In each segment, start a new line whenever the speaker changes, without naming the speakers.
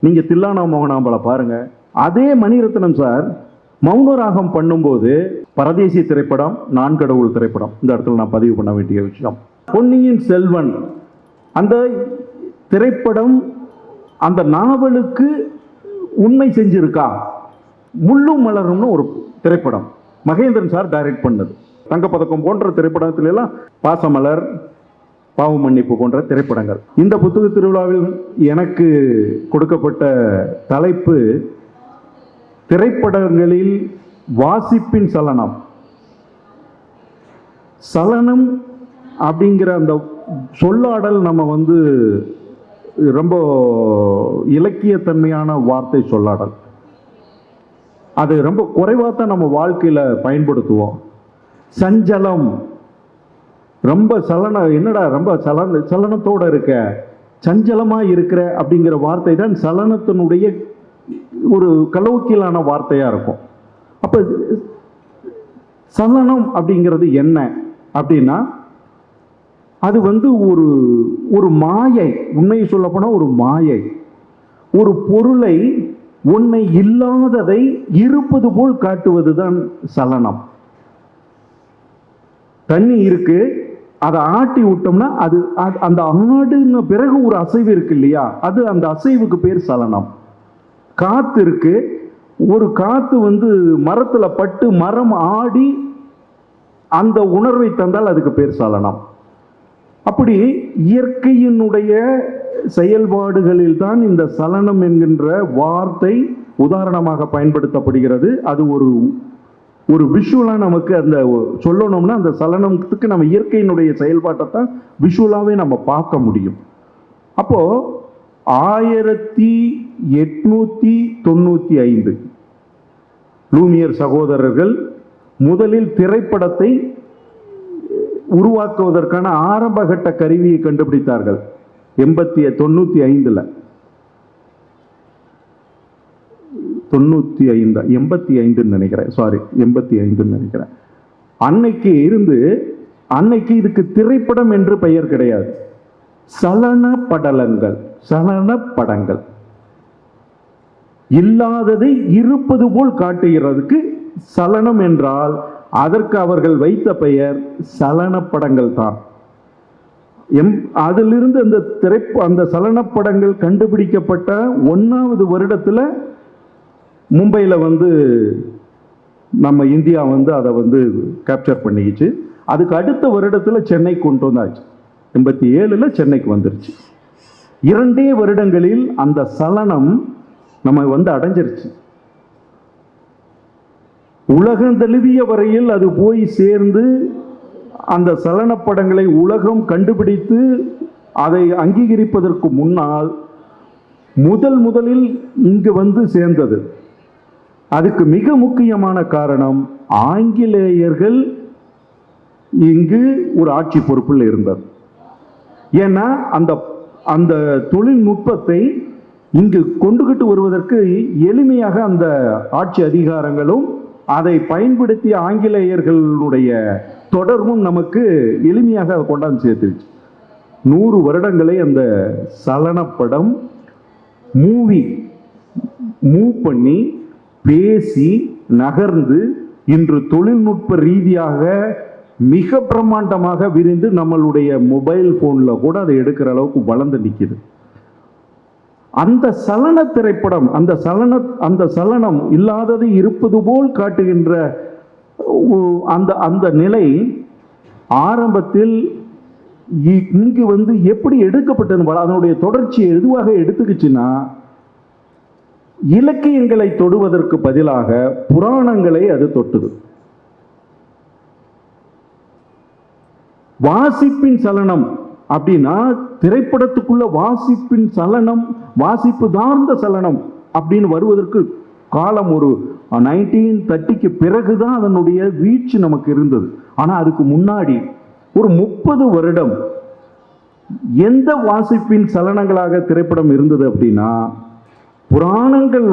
நீங்க தில்லானா மோகனாம்பலை பாருங்க. அதே மணிரத்னம் சார் மௌனராகம் பண்ணும்போது பரதேசி திரைப்படம், நான் கடவுள் திரைப்படம், இந்த இடத்துல நான் பதிவு பண்ண வேண்டிய விஷயம். பொன்னியின் செல்வன் அந்த திரைப்படம் அந்த நாவலுக்கு உண்மை செஞ்சிருக்கா? முள்ளும் மலரும்னு ஒரு திரைப்படம் மகேந்திரன் சார் டைரக்ட் பண்ணது. தங்கப்பதக்கம் போன்ற திரைப்படத்துல எல்லாம் பாசமலர், பாவ மன்னிப்பு போன்ற திரைப்படங்கள். இந்த புத்தக திருவிழாவில் எனக்கு கொடுக்கப்பட்ட தலைப்பு திரைப்படங்களில் வாசிப்பின் சலனம். சலனம் அப்படிங்கிற அந்த சொல்லாடல் நம்ம ரொம்ப இலக்கியத்தன்மையான வார்த்தை சொல்லாடல். அது ரொம்ப குறைவாக தான் நம்ம வாழ்க்கையில் பயன்படுத்துவோம். சஞ்சலம், ரொம்ப என்னடா ரொம்ப சலனத்தோட இருக்க, சஞ்சலமா இருக்கிற அப்படிங்கிற வார்த்தை தான் சலனத்தினுடைய ஒரு கலோக்கியலான வார்த்தையா இருக்கும். அப்ப சலனம் அப்படிங்கிறது என்ன அப்படின்னா, அது ஒரு மாயை. உண்மையை சொல்ல போனா ஒரு மாயை. ஒரு பொருளை, ஒன்னை இல்லாததை இருப்பது போல் காட்டுவது தான் சலனம். தண்ணி இருக்கு, அதை ஆட்டி விட்டோம்னா அது அந்த ஆடுன பிறகு ஒரு அசைவு இருக்கு இல்லையா, அது அந்த அசைவுக்கு பேர் சலனம். காத்து இருக்கு, ஒரு காத்து மரத்துல பட்டு மரம் ஆடி அந்த உணர்வை தந்தால் அதுக்கு பேர் சலனம். அப்படி இயற்கையினுடைய செயல்பாடுகளில் தான் இந்த சலனம் என்கின்ற வார்த்தை உதாரணமாக பயன்படுத்தப்படுகிறது. அது ஒரு விஷுவலா நமக்கு அந்த சொல்லணும்னா, அந்த சலனத்துக்கு நம்ம இயற்கையினுடைய செயல்பாட்டை தான் விஷுவலாவே நம்ம பார்க்க முடியும். அப்போ 1895 லூமியர் சகோதரர்கள் முதலில் திரைப்படத்தை உருவாக்குவதற்கான ஆரம்பகட்ட கருவியை கண்டுபிடித்தார்கள். 95 நினைக்கிறேன். அன்னைக்கு இதுக்கு திரைப்படம் என்று பெயர் கிடையாது. சலன படங்கள் இல்லாததை இருப்பது போல் காட்டுகிறதுக்கு சலனம் என்றால், அதற்கு அவர்கள் வைத்த பெயர் சலன படங்கள் தான். அதிலிருந்து அந்த சலன படங்கள் கண்டுபிடிக்கப்பட்ட 1வது வருடத்துல மும்பையில நம்ம இந்தியா அதை கேப்சர் பண்ணிக்கிச்சு. அதுக்கு அடுத்த வருடத்துல சென்னை கொண்டு வந்தாச்சு. 87ல் சென்னைக்கு வந்துருச்சு. 2 வருடங்களில் அந்த சலனம் நம்ம அடைஞ்சிருச்சு. உலகம் தழுவிய வரையில் அது போய் சேர்ந்து அந்த சலன படங்களை உலகம் கண்டுபிடித்து அதை அங்கீகரிப்பதற்கு முன்னால் முதலில் இங்கு சேர்ந்தது. அதுக்கு மிக முக்கியமான காரணம், ஆங்கிலேயர்கள் இங்கு ஒரு ஆட்சி பொறுப்பில் இருந்தது. ஏன்னா அந்த தொழில்நுட்பத்தை இங்கு கொண்டுகிட்டு வருவதற்கு எளிமையாக அந்த ஆட்சி அதிகாரங்களும் அதை பயன்படுத்திய ஆங்கிலேயர்களுடைய தொடர்பும் நமக்கு எளிமையாக கொண்டாந்து சேர்த்துருச்சு. 100 வருடங்களை அந்த சலனப்படம் மூவ் பண்ணி பேசி நகர்ந்து இன்று தொழில்நுட்ப ரீதியாக மிக பிரம்மாண்டமாக விரிந்து நம்மளுடைய மொபைல் போன்ல கூட அதை எடுக்கிற அளவுக்கு வளர்ந்து நிற்குது. அந்த சலன திரைப்படம், அந்த சலனம் இல்லாதது இருப்பது போல் காட்டுகின்ற அந்த நிலை ஆரம்பத்தில் இங்கு எப்படி எடுக்கப்பட்டது, அதனுடைய தொடர்ச்சி எதுவாக எடுத்துக்கிச்சுன்னா, இலக்கியங்களை தொடுவதற்கு பதிலாக புராணங்களை அது தொட்டுது. வாசிப்பின் சலனம் அப்படின்னா, திரைப்படத்துக்குள்ள வாசிப்பின் சலனம், வாசிப்பு சார்ந்த சலனம் அப்படின்னு வருவதற்கு காலம் ஒரு 1930க்கு பிறகுதான் அதனுடைய வீழ்ச்சி நமக்கு இருந்தது. ஆனா அதுக்கு முன்னாடி ஒரு 30 வருடம் எந்த வாசிப்பின் சலனங்களாக திரைப்படம் இருந்தது அப்படின்னா, புராணங்கள்,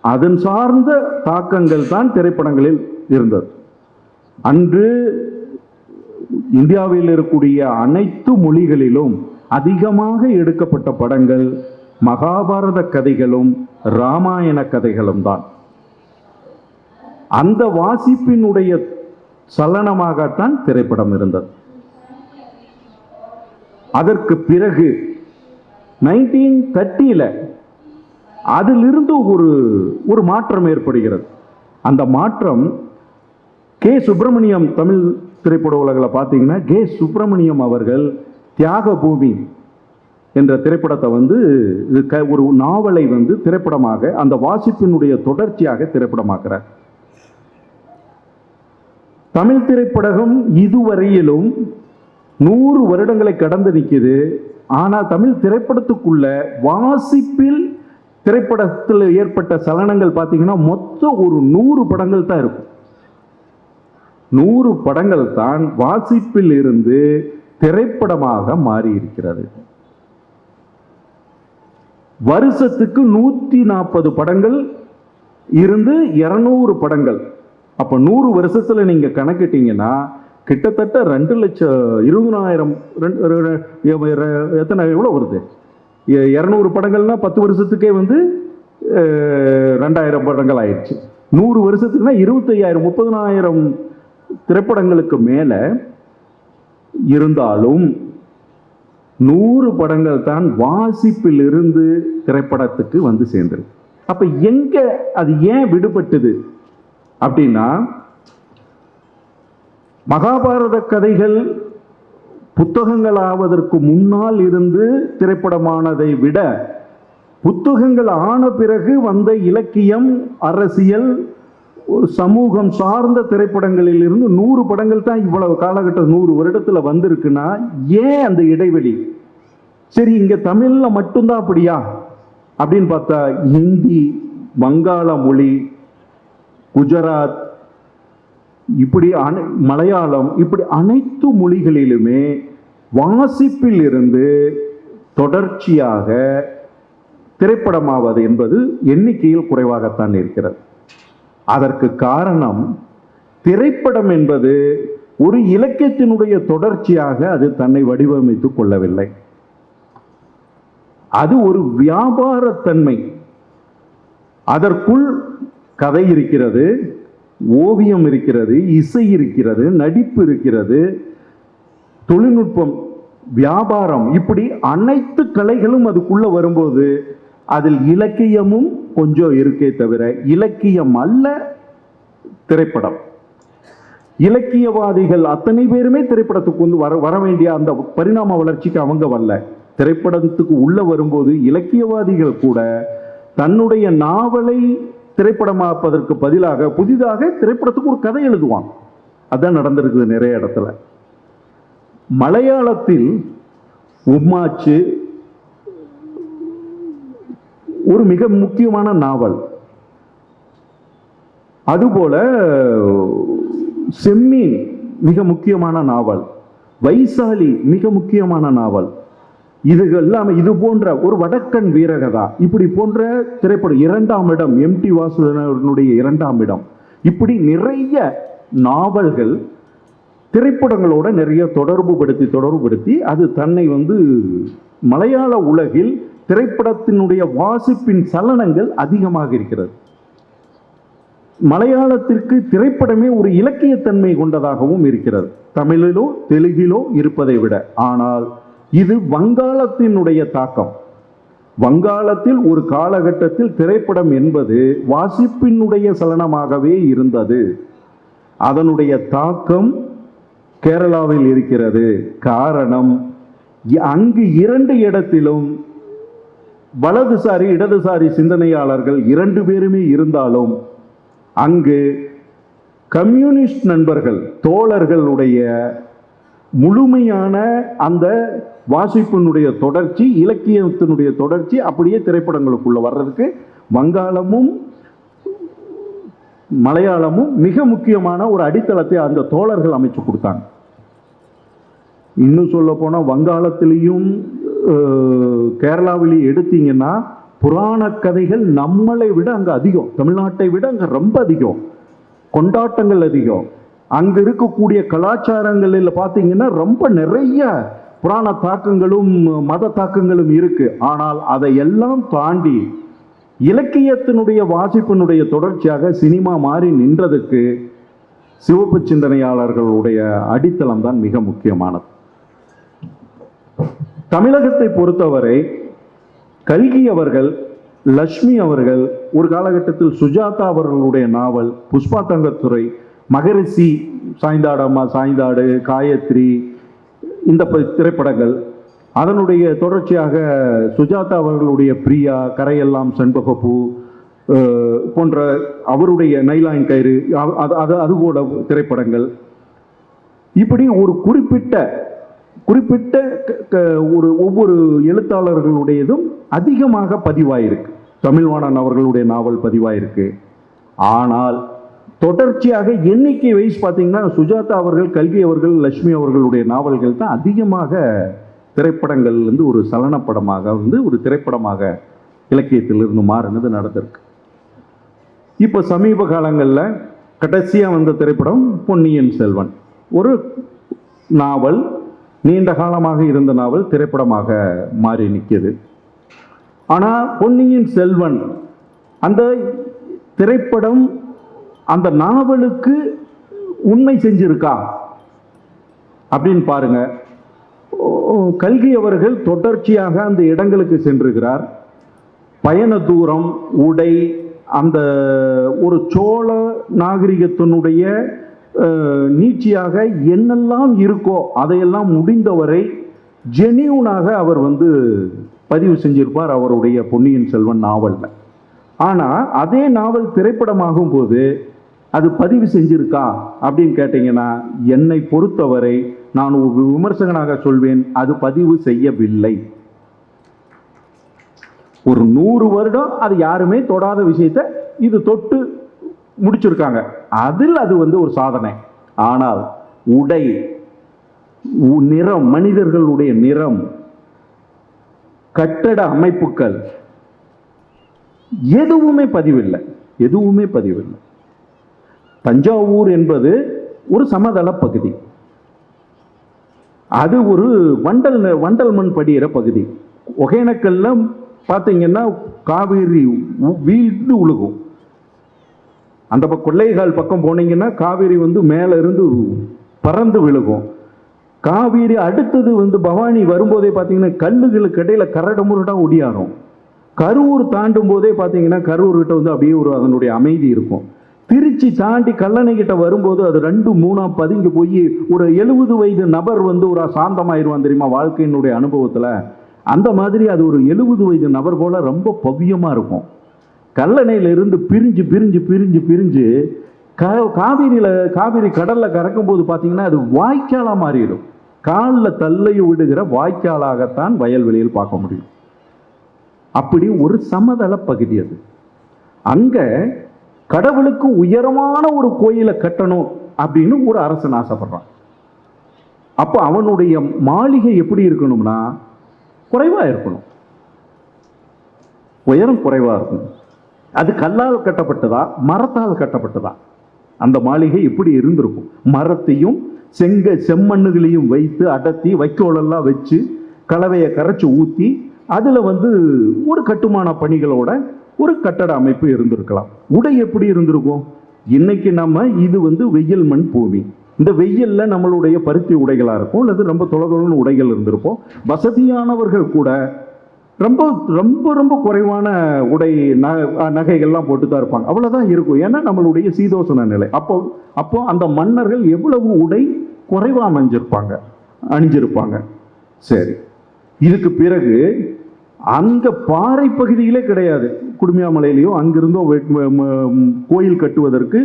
அதன் சார்ந்த தாக்கங்கள் தான் திரைப்படங்களில் இருந்தது. அன்று இந்தியாவில் இருக்கக்கூடிய அனைத்து மொழிகளிலும் அதிகமாக எடுக்கப்பட்ட படங்கள் மகாபாரத கதைகளும் ராமாயண கதைகளும் தான். அந்த வாசிப்பினுடைய சலனமாகத்தான் திரைப்படம் இருந்தது. அதற்கு பிறகு 1930 அதிலிருந்து ஒரு மாற்றம் ஏற்படுகிறது. அந்த மாற்றம் கே. சுப்பிரமணியம், தமிழ் திரைப்பட உலகில் பார்த்தீங்கன்னா கே. சுப்பிரமணியம் அவர்கள் தியாக பூமி என்ற திரைப்படத்தை ஒரு நாவலை திரைப்படமாக, அந்த வாசிப்பினுடைய தொடர்ச்சியாக திரைப்படமாக்குறார். தமிழ் திரைப்படம் இதுவரையிலும் 100 வருடங்களை கடந்து நிற்குது. ஆனால் தமிழ் திரைப்படத்துக்குள்ள வாசிப்பில் திரைப்படத்தில் ஏற்பட்ட சலனங்கள் பார்த்தீங்கன்னா மொத்தம் ஒரு 100 படங்கள் தான் இருக்கும். 100 படங்கள் தான் வாசிப்பில் இருந்து திரைப்படமாக மாறி இருக்கிறது. வருஷத்துக்கு 140 படங்கள் இருந்து 200 படங்கள். அப்ப 100 வருஷத்துல நீங்க கணக்கிட்டீங்கன்னா கிட்டத்தட்ட 2,20,000 எத்தனை எவ்வளவு வருது? 200 படங்கள்னா 10 வருஷத்துக்கே 2,000 படங்கள் ஆயிடுச்சு. 100 வருஷத்துக்குன்னா 25,000 30,000 திரைப்படங்களுக்கு மேல இருந்தாலும் 100 படங்கள் தான் வாசிப்பில் இருந்து திரைப்படத்துக்கு சேர்ந்திருக்கு. அப்ப எங்க அது ஏன் விடுபட்டது அப்படின்னா, மகாபாரத கதைகள் புத்தகங்கள் ஆவதற்கு முன்னால் இருந்து திரைப்படமானதை விட புத்தகங்கள் ஆன பிறகு வந்த இலக்கியம், அரசியல், சமூகம் சார்ந்த திரைப்படங்களில் இருந்து 100 படங்கள் தான் இவ்வளவு காலகட்டம் 100 வருடத்துல வந்திருக்குன்னா ஏன் அந்த இடைவெளி? சரி, இங்க தமிழ்ல மட்டும்தான் அப்படியா அப்படின்னு பார்த்தா, ஹிந்தி, வங்காள மொழி, குஜராத், இப்படி மலையாளம், இப்படி அனைத்து மொழிகளிலுமே வாசிப்பில் இருந்து தொடர்ச்சியாக திரைப்படமாவது என்பது எண்ணிக்கையில் குறைவாகத்தான் இருக்கிறது. அதற்கு காரணம், திரைப்படம் என்பது ஒரு இலக்கியத்தினுடைய தொடர்ச்சியாக அது தன்னை வடிவமைத்துக் கொள்ளவில்லை. அது ஒரு வியாபாரத்தன்மை. அதற்குள் கதை இருக்கிறது, ஓவியம் இருக்கிறது, இசை இருக்கிறது, நடிப்பு இருக்கிறது, தொழில்நுட்பம், வியாபாரம், இப்படி அனைத்து கலைகளும் அதுக்குள்ள வரும்போது அதில் இலக்கியமும் கொஞ்சம் இருக்கே தவிர இலக்கியம் அல்ல திரைப்படம். இலக்கியவாதிகள் அத்தனை பேருமே திரைப்படத்துக்கு வர வேண்டிய அந்த பரிணாம வளர்ச்சிக்கு அவங்க வரல. திரைப்படத்துக்கு உள்ள வரும்போது இலக்கியவாதிகள் கூட தன்னுடைய நாவலை திரைப்படமாப்பதற்கு பதிலாக புதிதாக திரைப்படத்துக்கு ஒரு கதை எழுதுவான். அதான் நடந்திருக்குது நிறைய இடத்துல. மலையாளத்தில் உம்மாச்சு ஒரு மிக முக்கியமான நாவல். அதுபோல செம்மீன் மிக முக்கியமான நாவல், வைசாலி மிக முக்கியமான நாவல். இது எல்லாமே இது போன்ற ஒரு வடக்கன் வீரகதா, இப்படி போன்ற திரைப்படம் 2ஆம் இடம், எம்.டி. வாசுதேவனுடைய 2ஆம் இடம், இப்படி நிறைய நாவல்கள் திரைப்படங்களோட நிறைய தொடர்புபடுத்தி அது தன்னை மலையாள உலகில் திரைப்படத்தினுடைய வாசிப்பின் சலனங்கள் அதிகமாக இருக்கிறது. மலையாளத்திற்கு திரைப்படமே ஒரு இலக்கியத்தன்மை கொண்டதாகவும் இருக்கிறது, தமிழிலோ தெலுங்கிலோ இருப்பதை விட. ஆனால் இது வங்காளத்தினுடைய தாக்கம். வங்காளத்தில் ஒரு காலகட்டத்தில் திரைப்படம் என்பது வாசிப்பினுடைய சலனமாகவே இருந்தது. அதனுடைய தாக்கம் கேரளாவில் இருக்கிறது. காரணம், அங்கு 2 இடத்திலும் வலதுசாரி இடதுசாரி சிந்தனையாளர்கள் 2 பேருமே இருந்தாலும் அங்கு கம்யூனிஸ்ட் நண்பர்கள், தோழர்களுடைய முழுமையான அந்த வாசிப்பினுடைய தொடர்ச்சி, இலக்கியத்தினுடைய தொடர்ச்சி அப்படியே திரைப்படங்களுக்குள்ள வர்றதுக்கு வங்காளமும் மலையாளமும் மிக முக்கியமான ஒரு அடித்தளத்தை அந்த தோழர்கள் அமைச்சு கொடுத்தாங்க. இன்னும் சொல்ல போனா வங்காளத்திலையும் கேரளாவிலையும் எடுத்தீங்கன்னா புராண கதைகள் நம்மளை விட அங்க அதிகம், தமிழ்நாட்டை விட அங்க ரொம்ப அதிகம், கொண்டாட்டங்கள் அதிகம். அங்க இருக்கக்கூடிய கலாச்சாரங்களில் பார்த்தீங்கன்னா ரொம்ப நிறைய புராண தாக்கங்களும் மத தாக்கங்களும் இருக்கு. ஆனால் அதை எல்லாம் தாண்டி இலக்கியத்தினுடைய வாசிப்பினுடைய தொடர்ச்சியாக சினிமா மாறி நின்றதுக்கு சிவப்பு சிந்தனையாளர்களுடைய அடித்தளம் தான் மிக முக்கியமானது. தமிழகத்தை பொறுத்தவரை கல்கி அவர்கள், லட்சுமி அவர்கள், ஒரு காலகட்டத்தில் சுஜாதா அவர்களுடைய நாவல், புஷ்பா தங்கத்துறை, மகரிஷி, சாய்ந்தாடம்மா சாய்ந்தாடு, காயத்ரி, இந்த திரைப்படங்கள், அதனுடைய தொடர்ச்சியாக சுஜாதா அவர்களுடைய பிரியா, கரையெல்லாம் செண்பகப்பூ போன்ற அவருடைய நைலாயின் கயிறு, அது கூட திரைப்படங்கள், இப்படி ஒரு குறிப்பிட்ட ஒரு ஒவ்வொரு எழுத்தாளர்களுடையதும் அதிகமாக பதிவாயிருக்கு. தமிழ்வாணன் அவர்களுடைய நாவல் பதிவாயிருக்கு. ஆனால் தொடர்ச்சியாக எண்ணிக்கை வைஸ் பார்த்தீங்கன்னா சுஜாதா அவர்கள், கல்கி அவர்கள், லட்சுமி அவர்களுடைய நாவல்கள் தான் அதிகமாக திரைப்படங்கள் ஒரு சலனப்படமாக ஒரு திரைப்படமாக இலக்கியத்திலிருந்து மாறினது நடந்திருக்கு. இப்போ சமீப காலங்களில் கடைசியாக வந்த திரைப்படம் பொன்னியின் செல்வன். ஒரு நாவல், நீண்ட காலமாக இருந்த நாவல் திரைப்படமாக மாறி நிற்கிது. ஆனால் பொன்னியின் செல்வன் அந்த திரைப்படம் அந்த நாவலுக்கு உண்மை செஞ்சிருக்கா அப்படின்னு பாருங்க. கல்கி அவர்கள் தொடர்ச்சியாக அந்த இடங்களுக்கு சென்றிருக்கிறார். பயண தூரம், உடை, அந்த ஒரு சோழ நாகரிகத்தினுடைய நீட்சியாக என்னெல்லாம் இருக்கோ அதையெல்லாம் முடிந்தவரை ஜெனியூனாக அவர் பதிவு செஞ்சிருப்பார் அவருடைய பொன்னியின் செல்வன் நாவலில். ஆனால் அதே நாவல் திரைப்படமாகும் போது அது பதிவு செஞ்சிருக்கா அப்படின்னு கேட்டீங்கன்னா, என்னை பொறுத்தவரை நான் ஒரு விமர்சகனாக சொல்வேன், அது பதிவு செய்யவில்லை. ஒரு 100 வருடம் அது யாருமே தொடாத விஷயத்தை இது தொட்டு முடிச்சிருக்காங்க. அதில் அது ஒரு சாதனை. ஆனால் உடை, நிறம், மனிதர்களுடைய நிறம், கட்டட அமைப்புகள் எதுவுமே பதிவில்லை. தஞ்சாவூர் என்பது ஒரு சமதள பகுதி. அது ஒரு வண்டல் மண் படிகிற பகுதி. ஒகேனக்கல்ல பார்த்தீங்கன்னா காவேரி வீழ்ந்து உழுகும். அந்த கொள்ளைகால் பக்கம் போனீங்கன்னா காவேரி மேல இருந்து பறந்து விழுகும். காவேரி அடுத்தது பவானி வரும்போதே பார்த்தீங்கன்னா கல்லுகளுக்கு இடையில கரடு முரடா ஒடியாரும். கரூர் தாண்டும் போதே பார்த்தீங்கன்னா கரூர் கிட்ட அப்படியே அதனுடைய அமைதி இருக்கும். திருச்சி தாண்டி கல்லணை கிட்ட வரும்போது அது 2-3 பதுங்கி போய் ஒரு 70 வயது நபர் ஒரு சாந்தமாயிருவான் தெரியுமா வாழ்க்கையினுடைய அனுபவத்தில். அந்த மாதிரி அது ஒரு 70 வயது நபர் போல ரொம்ப பவ்யமாக இருக்கும். கல்லணையிலிருந்து பிரிஞ்சு பிரிஞ்சு பிரிஞ்சு பிரிஞ்சு காவிரி கடலில் கறக்கும் போது பார்த்தீங்கன்னா அது வாய்க்காலாக மாறிடும். காலில் தள்ளையை விடுகிற வாய்க்காலாகத்தான் வயல்வெளியில் பார்க்க முடியும். அப்படி ஒரு சமதள பகுதி அது. அங்கே கடவுளுக்கு உயரமான ஒரு கோயிலை கட்டணும் அப்படின்னு ஒரு அரசன் ஆசைப்படுறான். அப்போ அவனுடைய மாளிகை எப்படி இருக்கணும்னா குறைவாக இருக்கணும், உயரம் குறைவாக இருக்கணும். அது கல்லால் கட்டப்பட்டதா மரத்தால் கட்டப்பட்டதா? அந்த மாளிகை எப்படி இருந்திருக்கும்? மரத்தையும் செம்மண்ணுகளையும் வைத்து அடர்த்தி வைக்கோலெல்லாம் வச்சு கலவையை கரைச்சி ஊற்றி அதில் ஒரு கட்டுமான பணிகளோட ஒரு கட்டட அமைப்பு இருந்திருக்கலாம். உடை எப்படி இருந்திருக்கும்? இன்னைக்கு நம்ம இது வெயில் மண் பூமி. இந்த வெயில்ல நம்மளுடைய பருத்தி உடைகளாக இருக்கும், அல்லது ரொம்ப தொலைதொலைன்னு உடைகள் இருந்திருப்போம். வசதியானவர்கள் கூட ரொம்ப ரொம்ப ரொம்ப குறைவான உடை நகைகள்லாம் போட்டு தான் இருப்பாங்க. அவ்வளோதான் இருக்கும். ஏன்னா நம்மளுடைய சீதோசன நிலை. அப்போ அந்த மன்னர்கள் எவ்வளவு உடை குறைவாக அணிஞ்சிருப்பாங்க. சரி, இதுக்கு பிறகு அங்க பாறை பகுதியிலே கிடையாது. குடுமியாமலையிலையோ அங்கிருந்தோ கோயில் கட்டுவதற்கு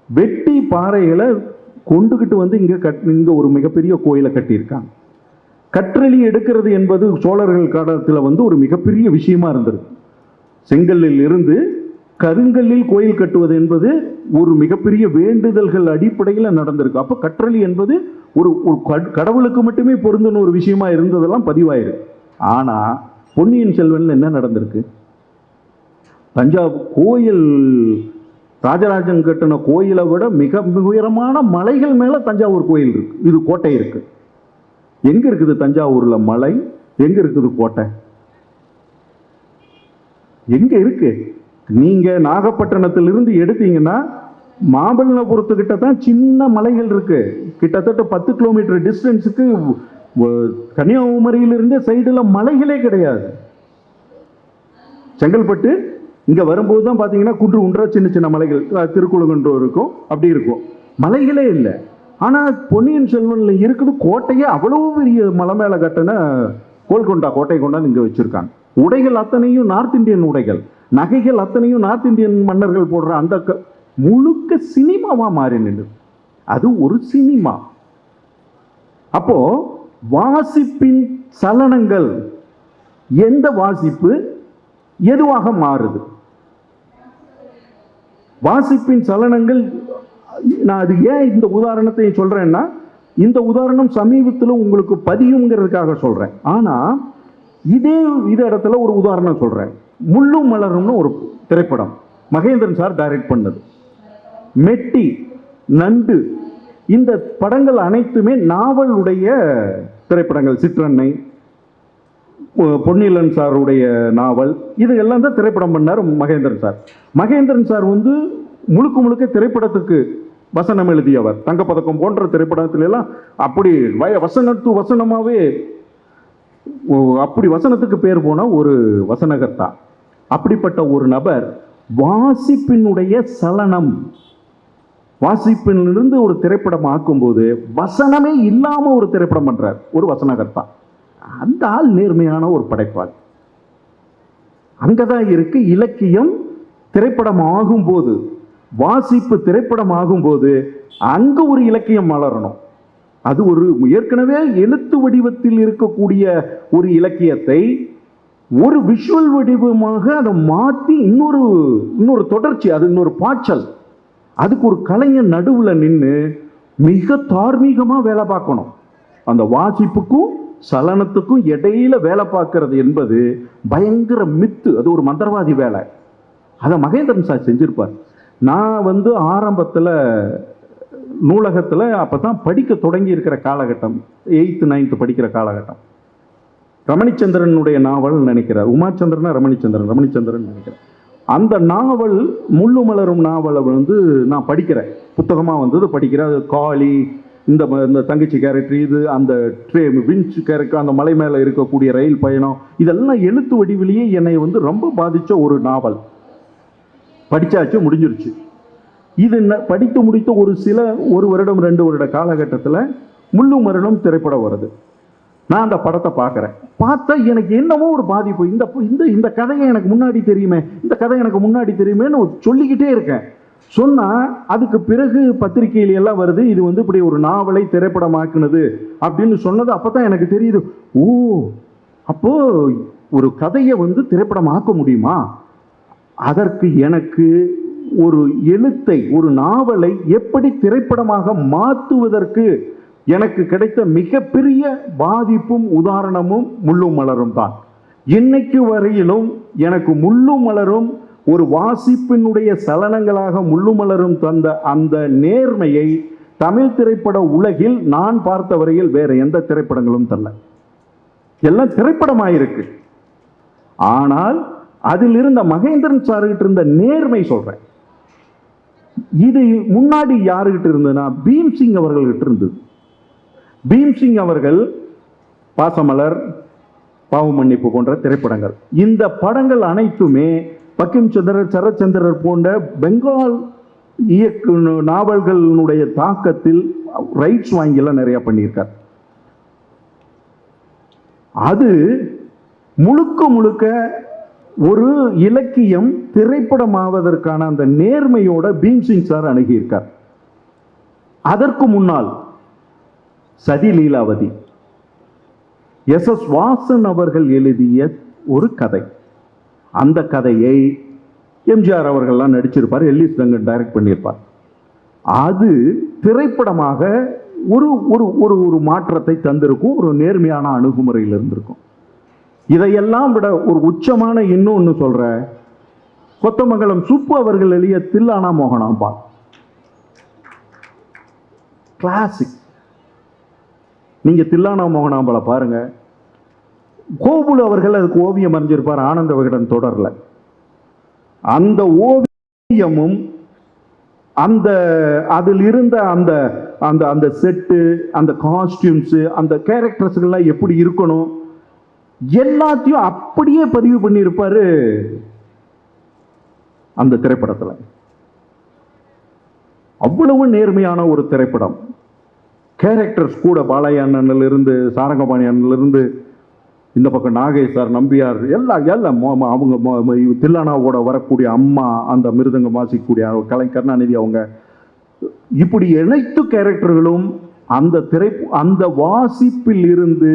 வெட்டி பாறைகளை கொண்டுகிட்டு இங்க ஒரு மிகப்பெரிய கோயிலை கட்டியிருக்காங்க. கற்றளி எடுக்கிறது என்பது சோழர்கள் காலத்தில் ஒரு மிகப்பெரிய விஷயமா இருந்திருக்கு. செங்கல்லில் இருந்து கருங்கல்லில் கோயில் கட்டுவது என்பது ஒரு மிகப்பெரிய வேண்டுதல்கள் அடிப்படையில் நடந்திருக்கு. அப்போ கற்றளி என்பது ஒரு கடவுளுக்கு மட்டுமே பொருந்தின ஒரு விஷயமா இருந்ததெல்லாம் பதிவாயிருக்கு. ஆனா பொன்னியின் செல்வன்ல என்ன நடந்திருக்கு? தஞ்சாவூர் கோயில், ராஜராஜன் கட்டின கோயிலை விட மிக உயரமான மலைகள் மேல தஞ்சாவூர் கோயில் இருக்கு. இது கோட்டை இருக்கு. எங்க இருக்குது தஞ்சாவூர்ல மலை, எங்க இருக்குது கோட்டை? எங்க இருக்கு? நீங்க நாகப்பட்டினத்திலிருந்து எடுத்தீங்கன்னா மாமல்லபுரத்துக்கிட்ட தான் சின்ன மலைகள் இருக்கு. கிட்டத்தட்ட 10 கிலோமீட்டர் டிஸ்டன்ஸுக்கு கன்னியாகுமரியிலிருந்தே சைடுல மலைகளே கிடையாது. செங்கல்பட்டு இங்க வரும்போது தான் பாத்தீங்கன்னா குன்று குன்றா சின்ன சின்ன மலைகள், திருக்குளங்கன்றோ இருக்கும், அப்படி இருக்கும், மலைகளே இல்லை. ஆனா பொன்னியின் செல்வன்ல இருக்குது கோட்டையே அவ்வளவு பெரிய மலை மேல கட்டின கோல்கொண்டா கோட்டை கொண்டாந்து இங்க வச்சிருக்காங்க. உடைகள் அத்தனையும் நார்த் இந்தியன் உடைகள், நகைகள் அத்தனையும் நார்த் இந்தியன் மன்னர்கள் போடுற அந்த முழுக்க சினிமாவா மாறி நின்று. அது ஒரு சினிமா. அப்போ வாசிப்பின் சலனங்கள், எந்த வாசிப்பு எதுவாக மாறுது? வாசிப்பின் சலனங்கள். நான் அது ஏன் இந்த உதாரணத்தை சொல்றேன்னா, இந்த உதாரணம் சமீபத்தில் உங்களுக்கு பதியுங்கிறதுக்காக சொல்றேன். ஆனா இதே இடத்துல ஒரு உதாரணம் சொல்றேன். முள்ளும் மலரும்னு ஒரு திரைப்படம் மகேந்திரன் சார் டைரக்ட் பண்ணது. மெட்டி, நண்டு, இந்த படங்கள் அனைத்துமே நாவலுடைய திரைப்படங்கள். சிற்றன்னை, பொன்னியின் சாருடைய நாவல், இது எல்லாம் தான் திரைப்படம் பண்ணார் மகேந்திரன் சார். மகேந்திரன் சார் முழுக்க முழுக்க திரைப்படத்துக்கு வசனம் எழுதியவர். தங்கப்பதக்கம் போன்ற திரைப்படத்துல எல்லாம் அப்படி வசனத்து வசனமாவே, அப்படி வசனத்துக்கு பேர் போன ஒரு வசனகர்த்தா. அப்படிப்பட்ட ஒரு நபர் வாசிப்பினுடைய சலனம், வாசிப்பிலிருந்து ஒரு திரைப்படம் ஆக்கும்போது வசனமே இல்லாம ஒரு திரைப்படம் பண்றார் ஒரு வசனகர்த்தா. அந்த ஆள் நேர்மையான ஒரு படைப்பாள். அங்கதான் இருக்கு இலக்கியம். திரைப்படம் ஆகும்போது, வாசிப்பு திரைப்படம் ஆகும்போது அங்க ஒரு இலக்கியம் மலரணும். அது ஒரு ஏற்கனவே எழுத்து வடிவத்தில் இருக்கக்கூடிய ஒரு இலக்கியத்தை ஒரு விஷுவல் வடிவமாக அதை மாற்றி இன்னொரு தொடர்ச்சி, அது இன்னொரு பாய்ச்சல். அதுக்கு ஒரு கலைஞர் நடுவில் நின்று மிக தார்மீகமா வேலை பார்க்கணும். அந்த வாசிப்புக்கும் சலனத்துக்கும் இடையில வேலை பார்க்கறது என்பது பயங்கர மித்து. அது ஒரு மந்திரவாதி வேலை. அதை மகேந்திரன் சார் செஞ்சிருப்பார். நான் ஆரம்பத்தில் நூலகத்தில் அப்பதான் படிக்க தொடங்கி இருக்கிற காலகட்டம், 8th 9th படிக்கிற காலகட்டம். ரமணிச்சந்திரனுடைய நாவல் நினைக்கிறார், உமாச்சந்திரனா ரமணிச்சந்திரன் நினைக்கிறேன். அந்த நாவல் முள்ளு மலரும் நாவலை நான் படிக்கிறேன், புத்தகமாக வந்தது படிக்கிறேன். அது காளி, இந்த தங்கச்சி கேரக்டர், இது அந்த விஞ்ச் கேரக்டர், அந்த மலை மேலே இருக்கக்கூடிய ரயில் பயணம், இதெல்லாம் எழுத்து வடிவிலேயே என்னை ரொம்ப பாதித்த ஒரு நாவல். படித்தாச்சு, முடிஞ்சிருச்சு. இது படித்து முடித்த ஒரு வருடம் 2 வருட காலகட்டத்தில் முள்ளு மரணம் திரைப்படம் வருது. நான் அந்த படத்தை பார்க்குறேன். பார்த்தா எனக்கு என்னமோ ஒரு பாதிப்பு. இந்த கதையை எனக்கு முன்னாடி தெரியுமே, இந்த கதை எனக்கு முன்னாடி தெரியுமேன்னு சொல்லிக்கிட்டே இருக்கேன். சொன்னால் அதுக்கு பிறகு பத்திரிகையில எல்லாம் வருது, இது இப்படி ஒரு நாவலை திரைப்படமாக்குனது அப்படின்னு சொன்னது. அப்போ தான் எனக்கு தெரியுது, ஓ அப்போ ஒரு கதையை திரைப்படம் ஆக்க முடியுமா? அதற்கு எனக்கு ஒரு எழுத்தை, ஒரு நாவலை எப்படி திரைப்படமாக மாற்றுவதற்கு எனக்கு கிடைத்த மிகப்பெரிய பாதிப்பும் உதாரணமும் முள்ளும் மலரும் தான். இன்னைக்கு வரையிலும் எனக்கு முள்ளும் மலரும் ஒரு வாசிப்பினுடைய சலனங்களாக முள்ளும் மலரும் தந்த அந்த நேர்மையை தமிழ் திரைப்பட உலகில் நான் பார்த்த வரையில் வேற எந்த திரைப்படங்களும் தரல. எல்லாம் திரைப்படமாயிருக்கு. ஆனால் அதில் இருந்த மகேந்திரன் சார்கிட்ட இருந்த நேர்மை சொல்றேன். இது முன்னாடி யாருகிட்ட இருந்ததுன்னா பீம்சிங் அவர்கள்கிட்ட இருந்தது. பீம்சிங் அவர்கள் பாசமலர், பாவ மன்னிப்பு போன்ற திரைப்படங்கள், இந்த படங்கள் அனைத்துமே பக்கிம் சந்திரர், சரச்சந்திரர் போன்ற பெங்கால் நாவல்களுடைய தாக்கத்தில் ரைட்ஸ் வாங்கியெல்லாம் நிறைய பண்ணியிருக்கார். அது முழுக்க ஒரு இலக்கியம் திரைப்படமாவதற்கான அந்த நேர்மையோட பீம்சிங் சார் அணுகியிருக்கார். அதற்கு முன்னால் சதி லீலாவதி, S.S. வாசன் அவர்கள் எழுதிய ஒரு கதை. அந்த கதையை எம்ஜிஆர் அவர்கள்லாம் நடிச்சிருப்பார், எல்லிஸ் டங்கன் டைரக்ட் பண்ணியிருப்பார். அது திரைப்படமாக ஒரு மாற்றத்தை தந்திருக்கும், ஒரு நேர்மையான அணுகுமுறையில் இருந்திருக்கும். இதையெல்லாம் விட ஒரு உச்சமான இன்னொன்னு சொல்ற, கொத்தமங்கலம் சுப்பு அவர்கள் எழுதிய தில்லானா மோகனாம்பா, கிளாசிக். நீங்க தில்லானா மோகனாம்பல பாருங்க, கோபுல அவர்கள் அதுக்கு ஓவியம் வரைஞ்சிருப்பார் ஆனந்த விகடன் தொடர்ல. அந்த ஓவியமும் அந்த அதில் இருந்த அந்த அந்த அந்த செட்டு, அந்த காஸ்டியூம்ஸ், அந்த கேரக்டர்ஸ்கள்லாம் எப்படி இருக்கணும் எல்லாத்தையும் அப்படியே பதிவு பண்ணியிருப்பாரு அந்த திரைப்படத்தில். அவ்வளவு நேர்மையான ஒரு திரைப்படம். கேரக்டர்ஸ் கூட பாலையா அண்ணன்ல இருந்து சாரங்கபாணி அண்ணன்ல இருந்து இந்த பக்கம் நாகேஷ் சார், நம்பியார், எல்லாம் அவங்க தில்லானாவோட வரக்கூடிய அம்மா, அந்த மிருதங்கம் வாசிக்கக்கூடிய கருணாநிதி, அவங்க இப்படி அனைத்து கேரக்டர்களும் அந்த வாசிப்பில் இருந்து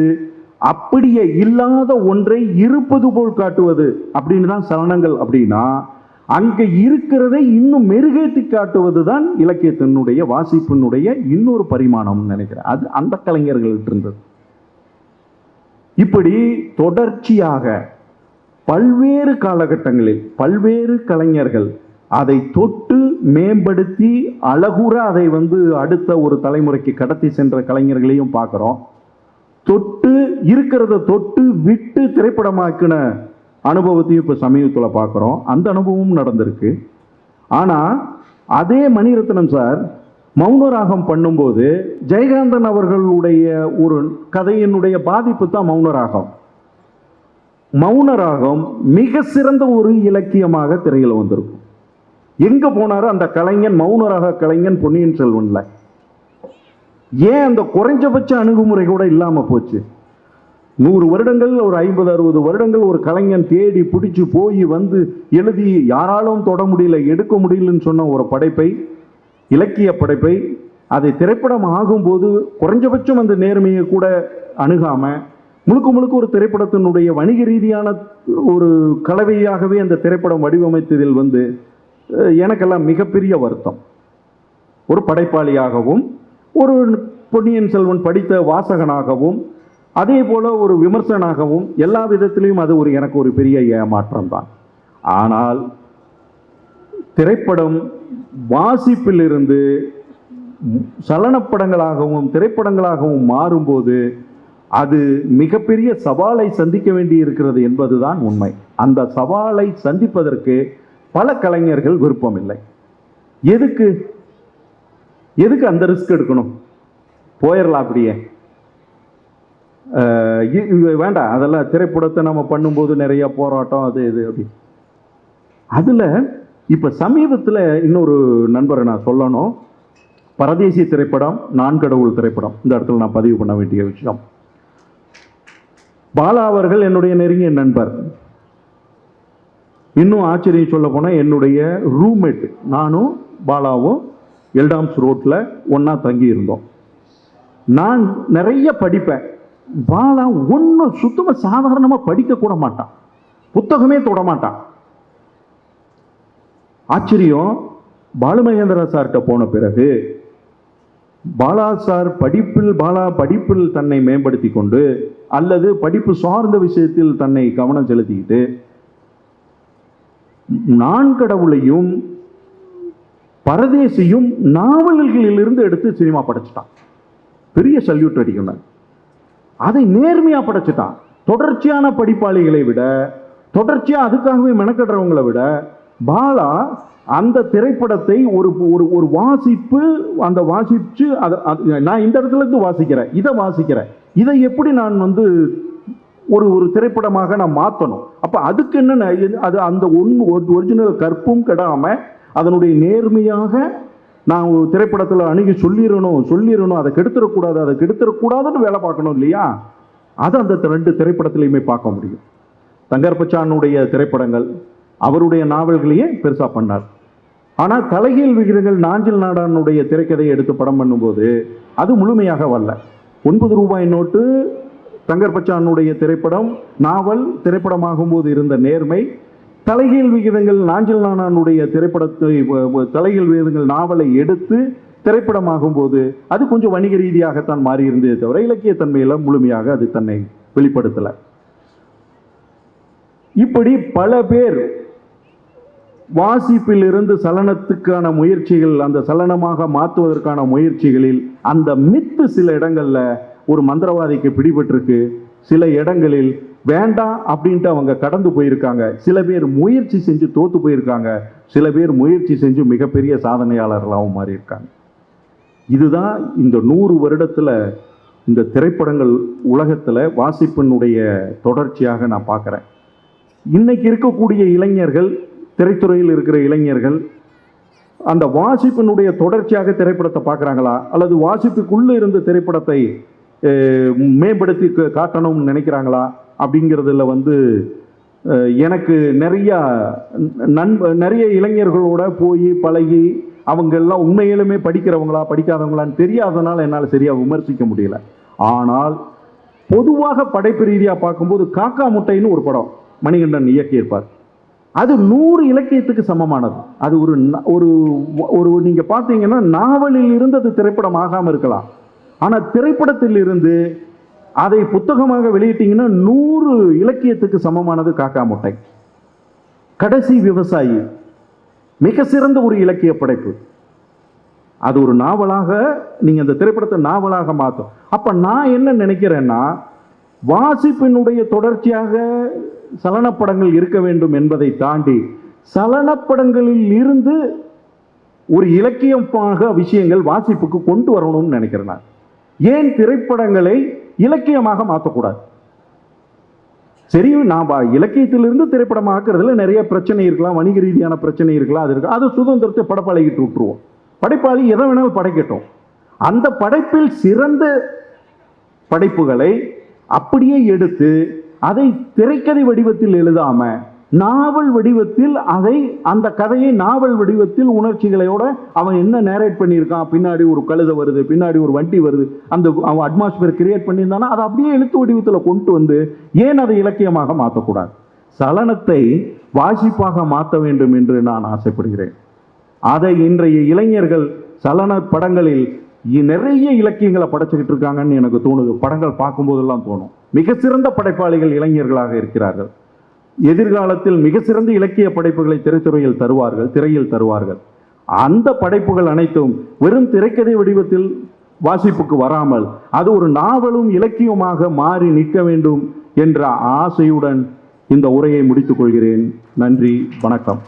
அப்படியே இல்லாத ஒன்றை இருப்பது போல் காட்டுவது அப்படின்னு தான் சலனங்கள். அப்படின்னா அங்க இருக்கிறதை இன்னும் மெருகேற்றி காட்டுவது தான் இலக்கியத்தினுடைய வாசிப்பினுடைய இன்னொரு பரிமாணம் நினைக்கிறேன். அது அந்த கலைஞர்கள்ட்ட இருந்தது. இப்படி தொடர்ச்சியாக பல்வேறு காலகட்டங்களில் பல்வேறு கலைஞர்கள் அதை தொட்டு மேம்படுத்தி அழகுற அதை அடுத்த ஒரு தலைமுறைக்கு கடத்தி சென்ற கலைஞர்களையும் பார்க்கிறோம். தொட்டு இருக்கிறத தொட்டு விட்டு திரைப்படமாக்கின அனுபவத்தையும் இப்ப சமீபத்தில் பார்க்கிறோம். அந்த அனுபவமும் நடந்திருக்கு. ஆனா அதே மணிரத்னம் சார் மௌனராகம் பண்ணும்போது ஜெயகாந்தன் அவர்களுடைய ஒரு கதையினுடைய பாதிப்பு தான் மௌனராகம். மௌனராகம் மிக சிறந்த ஒரு இலக்கியமாக திரையில் வந்திருக்கும். எங்க போனாரு அந்த கலைஞன், மௌனராக கலைஞன் பொன்னியின் செல்வன்ல. ஏன் அந்த குறைஞ்சபட்ச அணுகுமுறை கூட இல்லாம போச்சு? 100 வருடங்கள், ஒரு 50-60 வருடங்கள் ஒரு கலைஞன் தேடி பிடிச்சு போய் எழுதி யாராலும் தொட முடியல, எடுக்க முடியலன்னு சொன்ன ஒரு படைப்பை, இலக்கிய படைப்பை, அதை திரைப்படம் ஆகும்போது குறைஞ்சபட்சம் அந்த நேர்மையை கூட அணுகாம முழுக்க முழுக்க ஒரு திரைப்படத்தினுடைய வணிக ரீதியான ஒரு கலவையாகவே அந்த திரைப்படம் வடிவமைத்ததில் எனக்கெல்லாம் மிகப்பெரிய வருத்தம். ஒரு படைப்பாளியாகவும், ஒரு பொன்னியின் செல்வன் படித்த வாசகனாகவும், அதே போல ஒரு விமர்சனாகவும் எல்லா விதத்திலையும் அது எனக்கு ஒரு பெரிய ஏமாற்றம் தான். ஆனால் திரைப்படம் வாசிப்பில் இருந்து சலனப்படங்களாகவும் திரைப்படங்களாகவும் மாறும்போது அது மிகப்பெரிய சவாலை சந்திக்க வேண்டி இருக்கிறது என்பதுதான் உண்மை. அந்த சவாலை சந்திப்பதற்கு பல கலைஞர்கள் விருப்பம் இல்லை. எதுக்கு அந்த ரிஸ்க் எடுக்கணும்? போயிடலாம் அப்படியே, வேண்டாம், அதெல்லாம் திரைப்படத்தை நம்ம பண்ணும்போது நிறைய போராட்டம் அது இது அப்படி. அதுல இப்ப சமீபத்தில் இன்னொரு நண்பரை நான் சொல்லணும். பரதேசி திரைப்படம், நான் கடவுள் திரைப்படம், இந்த இடத்துல நான் பதிவு பண்ண வேண்டிய விஷயம். பாலா அவர்கள் என்னுடைய நெருங்கிய நண்பர். இன்னும் ஆச்சரியம் சொல்ல போனா என்னுடைய ரூம்மேட். நானும் பாலாவும் எல்டாம்ஸ் ரோட்ல ஒன்னா தங்கி இருந்தோம். நான் நிறைய படிப்பேன். பாலா ஒன்னும் சுத்தமா சாதாரணமா படிக்க கூட மாட்டான், புத்தகமே தொட மாட்டான். ஆச்சரியம், பாலுமகேந்திரா சார்கிட்ட போன பிறகு பாலா படிப்பில் தன்னை மேம்படுத்தி கொண்டு அல்லது படிப்பு சார்ந்த விஷயத்தில் தன்னை கவனம் செலுத்திக்கிட்டு நான் கடவுளையும் பரதேசியும் நாவல்களிலிருந்து எடுத்து சினிமா படைச்சிட்டான். பெரிய சல்யூட் அடிக்கணும். அதை நேர்மையா படைச்சிட்டான். தொடர்ச்சியான படிப்பாளிகளை விட, தொடர்ச்சியா அதுக்காகவே மெனக்கடுறவங்களை விட பாலா அந்த திரைப்படத்தை ஒரு வாசிப்பு, அந்த வாசிச்சு நான் இந்த இடத்துல இருந்து வாசிக்கிறேன், இதை எப்படி நான் ஒரு திரைப்படமாக நான் மாற்றணும். அப்ப அதுக்கு என்ன, அது அந்த ஒரிஜினல் கற்பும் கெடாம அதனுடைய நேர்மையாக நான் திரைப்படத்தில் அணுகி சொல்லிடணும், அதை கெடுத்துடக்கூடாதுன்னு வேலை பார்க்கணும் இல்லையா? அதை அந்த 2 திரைப்படத்திலையுமே பார்க்க முடியும். தங்கர் பச்சானுடைய திரைப்படங்கள், அவருடைய நாவல்களையே பெருசா பண்ணார். ஆனால் தலைகீழ் விகிதங்கள் நாஞ்சில் நாடானுடைய திரைக்கதையை எடுத்து படம் பண்ணும்போது அது முழுமையாக வரல. 9 ரூபாய் நோட்டு தங்கர் பச்சானுடைய திரைப்படம், நாவல் திரைப்படமாகும் போது இருந்த நேர்மை, தலைகீழ் விகிதங்கள் நாஞ்சில் நாடானுடைய திரைப்படத்தை, தலைகீழ் விகிதங்கள் நாவலை எடுத்து திரைப்படமாகும் போது அது கொஞ்சம் வணிக ரீதியாகத்தான் மாறி இருந்ததே தவிர இலக்கியத்தன்மையில முழுமையாக அது தன்னை வெளிப்படுத்தல. இப்படி பல பேர் வாசிப்பில் இருந்து சலனத்துக்கான முயற்சிகள், அந்த சலனமாக மாற்றுவதற்கான முயற்சிகளில் அந்த மித்து சில இடங்கள்ல ஒரு மந்திரவாதிக்கு பிடிபட்டிருக்கு. சில இடங்களில் வேண்டாம் அப்படின்ட்டு அவங்க கடந்து போயிருக்காங்க. சில பேர் முயற்சி செஞ்சு தோத்து போயிருக்காங்க. சில பேர் முயற்சி செஞ்சு மிகப்பெரிய சாதனையாளர்களாகவும் மாறி இருக்காங்க. இதுதான் இந்த 100 வருடத்தில் இந்த திரைப்படங்கள் உலகத்தில் வாசிப்பினுடைய தொடர்ச்சியாக நான் பார்க்குறேன். இன்னைக்கு இருக்கக்கூடிய இளைஞர்கள், திரைத்துறையில் இருக்கிற இளைஞர்கள் அந்த வாசிப்பினுடைய தொடர்ச்சியாக திரைப்படத்தை பார்க்குறாங்களா, அல்லது வாசிப்புக்குள்ளே இருந்த திரைப்படத்தை மேம்படுத்தி காட்டணும்னு நினைக்கிறாங்களா அப்படிங்கிறதுல எனக்கு நிறைய இளைஞர்களோட போய் பழகி அவங்கெல்லாம் உண்மையிலுமே படிக்கிறவங்களா படிக்காதவங்களான்னு தெரியாதனால என்னால் சரியாக விமர்சிக்க முடியல. ஆனால் பொதுவாக படைப்பு ரீதியாக பார்க்கும்போது காக்கா முட்டைன்னு ஒரு படம் மணிகண்டன் இயக்கியிருப்பார். அது 100 இலக்கியத்துக்கு சமமானது. அது ஒரு நீங்கள் பார்த்தீங்கன்னா நாவலில் இருந்து அது திரைப்படம் ஆகாமல் இருக்கலாம். ஆனால் திரைப்படத்தில் இருந்து அதை புத்தகமாக வெளியிட்டீங்கன்னா 100 இலக்கியத்துக்கு சமமானது காக்கா முட்டை. கடைசி விவசாயி மிக சிறந்த ஒரு இலக்கிய படைப்பு. அது ஒரு நாவலாக நீங்கள் அந்த திரைப்படத்தை நாவலாக மாற்றும். அப்போ நான் என்ன நினைக்கிறேன்னா, வாசிப்பினுடைய தொடர்ச்சியாக சலனப்படங்கள் இருக்க வேண்டும் என்பதை தாண்டி சலனப்படங்களில் இருந்து ஒரு இலக்கியமாக விஷயங்கள் வாசிப்புக்கு கொண்டு வரணும்னு நினைக்கிறேன் நான். ஏன் திரைப்படங்களை இலக்கியமாக மாற்றக்கூடாது? சரி, நாம் இலக்கியத்திலிருந்து திரைப்படம் ஆக்குறதுல நிறைய பிரச்சனை இருக்கலாம், வணிக ரீதியான பிரச்சனை இருக்கலாம், அது இருக்கு. அது சுதந்திரத்தை படைப்பாளிகிட்டு விட்டுருவோம். படைப்பாளி எதை வேணாலும் படைக்கட்டும். அந்த படைப்பில் சிறந்த படைப்புகளை அப்படியே எடுத்து அதை திரைக்கதை வடிவத்தில் எழுதாம நாவல் வடிவத்தில் அந்த கதையை நாவல் வடிவத்தில் உணர்ச்சிகளோட அவன் என்ன நேரேட் பண்ணியிருக்கான், பின்னாடி ஒரு கழுதை வருது, பின்னாடி ஒரு வண்டி வருது, அந்த அவன் அட்மாஸ்பியர் கிரியேட் பண்ணியிருந்தானா அதை அப்படியே எழுத்து வடிவத்தில் கொண்டு வந்து ஏன் அதை இலக்கியமாக மாற்றக்கூடாது? சலனத்தை வாசிப்பாக மாற்ற வேண்டும் என்று நான் ஆசைப்படுகிறேன். அதை இன்றைய இளைஞர்கள் சலன படங்களில் நிறைய இலக்கியங்களை படைச்சுக்கிட்டு இருக்காங்கன்னு எனக்கு தோணுது. படங்கள் பார்க்கும்போதெல்லாம் தோணும். மிக சிறந்த படைப்பாளிகள் இளைஞர்களாக இருக்கிறார்கள். எதிர்காலத்தில் மிக சிறந்த இலக்கிய படைப்புகளை திரையில் தருவார்கள். அந்த படைப்புகள் அனைத்தும் வெறும் திரைக்கதை வடிவத்தில் வாசிப்புக்கு வராமல் அது ஒரு நாவலும் இலக்கியமாக மாறி நிற்க வேண்டும் என்ற ஆசையுடன் இந்த உரையை முடித்துக் கொள்கிறேன். நன்றி, வணக்கம்.